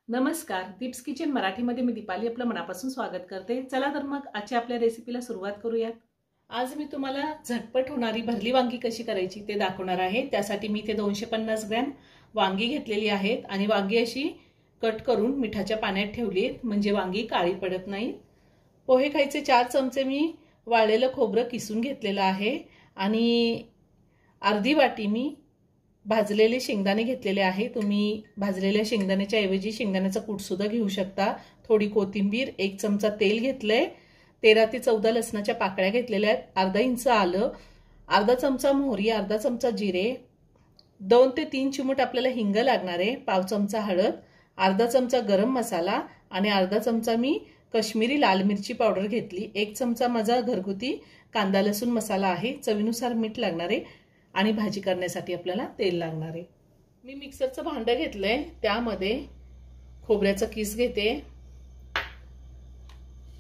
नमस्कार, दीप्स किचन मराठीमध्ये मी दीपाली आपलं मनापासून स्वागत करते। चला तर मग आजच्या आपल्या रेसिपीला सुरुवात करूयात। आज मी तुम्हाला झटपट होणारी भरली वांगी कशी करायची ते दाखवणार आहे। त्यासाठी मी इथे 250 ग्रॅम वांगी घेतलेली आहेत आणि वांगी अशी कट करून मिठाच्या पाण्यात ठेवली आहेत म्हणजे वांगी काळी पडत नाहीत। पोहे खायचे 4 चमचे मी वाळलेलं खोबरं किसून घेतलेलं आहे आणि अर्धी वाटी मी भाजलेले शेंगदाणे घेतलेले आहे। तुम्ही भाजलेल्या शेंगदाण्याच्या ऐवजी शेंगदाण्याचा कूट सुद्धा घेऊ शकता। थोडी कोथिंबीर, 1 चमचा तेल घेतलंय, 13 ते 14 लसणाच्या पाकळ्या घेतलेल्या आहेत, अर्धा इंच आलं, अर्धा चमचा मोहरी, अर्धा चमचा जिरे, 2 ते 3 चिमूट आपल्याला हिंग लागणार आहे, पाव चमचा हळद, अर्धा चमचा गरम मसाला आणि अर्धा चमचा मी काश्मीरी लाल मिरची पावडर घेतली, 1 चमचा माझा घरगुती कांदा लसूण मसाला आहे, चवीनुसार मीठ लागणार आहे आणि भाजी करण्यासाठी आपल्याला तेल लागणार आहे। मी मिक्सरचं भांडं घेतलंय, त्यामध्ये खोबऱ्याचा किस घेते,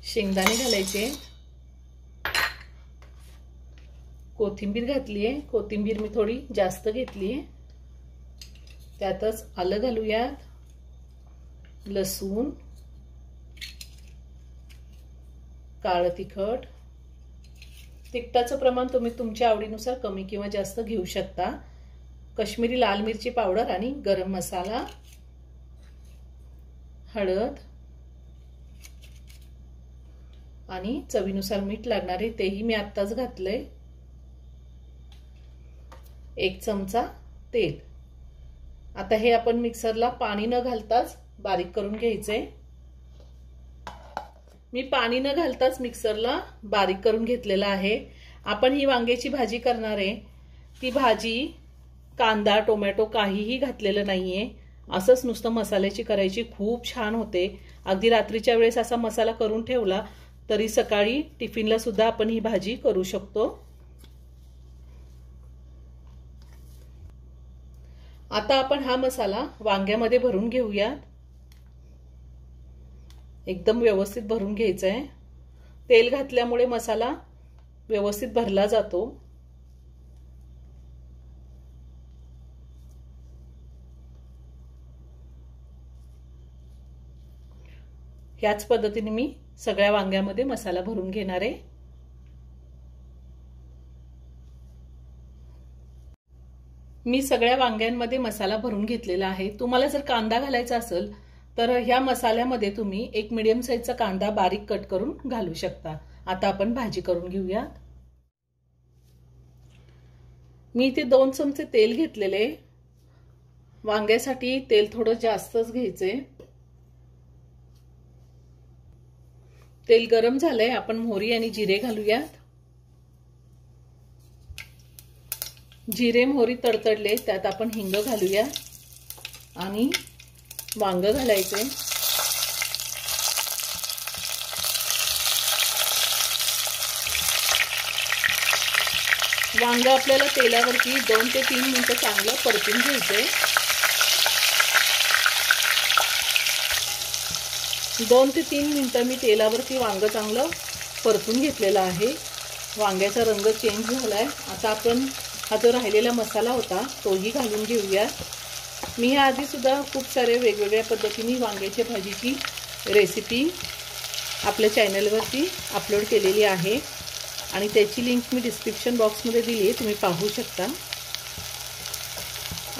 शेंगदाणे घालायचे, कोथिंबीर घातली आहे, कोथिंबीर मी थोडी जास्त घेतली आहे, त्यातच आलं घालूयात, लसूण, काळं तिखट, तिखटाचं प्रमाण तुम्ही तुमच्या आवडीनुसार कमी किंवा जास्त घेऊ शकता, काश्मीरी लाल मिरची पावडर आणि गरम मसाला, हळद आणि चवीनुसार मीठ लागणार आहे, तेही मी आत्ताच घातलंय, 1 चमचा तेल। आता हे आपण मिक्सरला पाणी न घालताच बारीक करून घ्यायचंय। मी पाणी न घालताच मिक्सरला बारीक करून घेतलेला आहे। आपण ही वांग्याची भाजी करणार आहे, ती भाजी कांदा टोमॅटो काहीही घातलेलं नाहीये, असंच नुसतं मसाल्याची करायची, खूप छान होते। अगदी रात्रीच्या वेळेस असा मसाला करून ठेवला तरी सकाळी टिफिनला सुद्धा आपण ही भाजी करू शकतो। आता आपण हा मसाला वांग्यामध्ये भरून घेऊयात, एकदम व्यवस्थित भरून घ्यायचा आहे। तेल घातल्यामुळे मसाला व्यवस्थित भरला जातो। ह्याच पद्धतीने मी सगळ्या वांग्यामध्ये मसाला भरून घेणार आहे। मी सगळ्या वांग्यांमध्ये मसाला भरून घेतलेला आहे। तुम्हाला जर कांदा घालायचा असेल तर ह्या मसाल्यामध्ये तुम्ही एक मीडियम साईजचा कांदा बारीक कट करून घालू शकता। आता आपण भाजी करून घेऊया। मी इथे 2 चमचे तेल घेतलेले, वांग्यासाठी तेल थोडं जास्तच घ्यायचे। तेल गरम झालंय, आपण मोहरी आणि जिरे घालूयात। जिरे मोहरी तडतडले, त्यात आपण हिंग घालूया आणि वांग घालायचे। वांग आपल्याला तेलावरती 2 ते 3 मिनिटं चांगलं परतून घ्यायचे। 2 ते 3 मिनिटं मी तेलावरती वांग चांगलं परतून घेतलेलं आहे। वांग्याचा रंग चेंज झालाय। आता आपण हा जो राहिलेला मसाला होता तोही घालून घेऊया। मी ह्या आधी सुद्धा खूप सारे वेगवेगळ्या पद्धतीने वांग्याच्या भाजीची रेसिपी आपल्या चॅनलवरती अपलोड केलेली आहे आणि त्याची लिंक मी डिस्क्रिप्शन बॉक्समध्ये दिली आहे, तुम्ही पाहू शकता।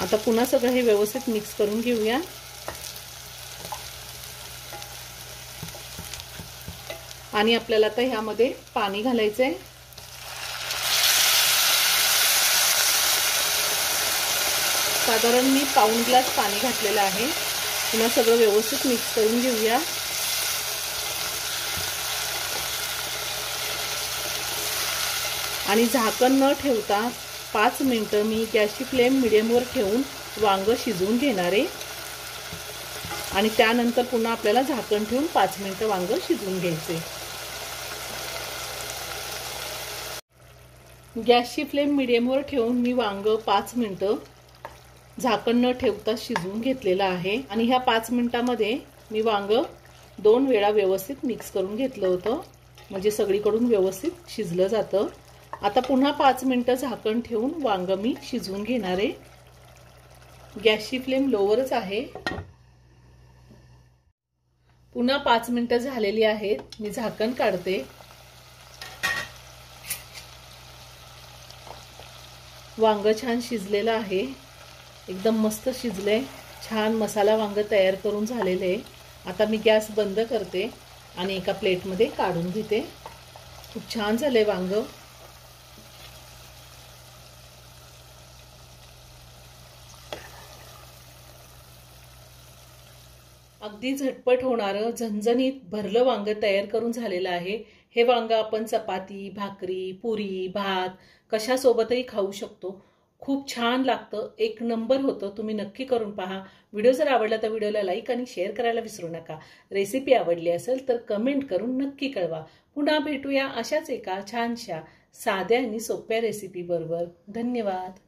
आता पुन्हा सगळं हे व्यवस्थित मिक्स करून घेऊया। आणि आपल्याला आता ह्यामध्ये पाणी घालायचंय। साधारण मी पाऊण ग्लास पाणी घातलेलं आहे। पुन्हा सगळं व्यवस्थित मिक्स करून घेऊया। आणि झाकण न ठेवता 5 मिनिटं मी गॅसची फ्लेम मीडियमवर ठेवून वांग शिजवून घेणार आहे आणि त्यानंतर पुन्हा आपल्याला झाकण ठेवून 5 मिनिटं वांग शिजवून घ्यायचे। गॅसची फ्लेम मीडियमवर ठेवून मी वांग 5 मिनिटं झाकण न ठेवता शिजवून घेतलेला आहे आणि ह्या 5 मिनिटांमध्ये मी वांग 2 वेळा व्यवस्थित मिक्स करून घेतलं होतं म्हणजे सगळीकडून व्यवस्थित शिजलं जातं। आता पुन्हा 5 मिनिटं झाकण ठेवून वांग मी शिजवून घेणार आहे। गॅसची फ्लेम लोवरच आहे। पुन्हा 5 मिनिटं झालेली आहेत। मी झाकण काढते। वांग छान शिजलेलं आहे, एकदम मस्त शिजले। छान मसाला वांग तयार करून झालेले आहे। आता मी गॅस बंद करते आणि एका प्लेटमध्ये काढून घेते। खूप छान झाले वांग। अगदी झटपट होणारं झणझणीत भरलं वांग तयार करून झालेलं आहे। हे वांग आपण चपाती, भाकरी, पुरी, भात कशासोबतही खाऊ शकतो। खूप छान लागतं, एक नंबर होतं। तुम्ही नक्की करून पहा। व्हिडिओ जर आवडला तर व्हिडिओला लाईक आणि शेअर करायला विसरू नका। रेसिपी आवडली असेल तर कमेंट करून नक्की कळवा। पुन्हा भेटूया अशाच एका छानशा साध्या आणि सोप्या रेसिपी बरोबर। धन्यवाद।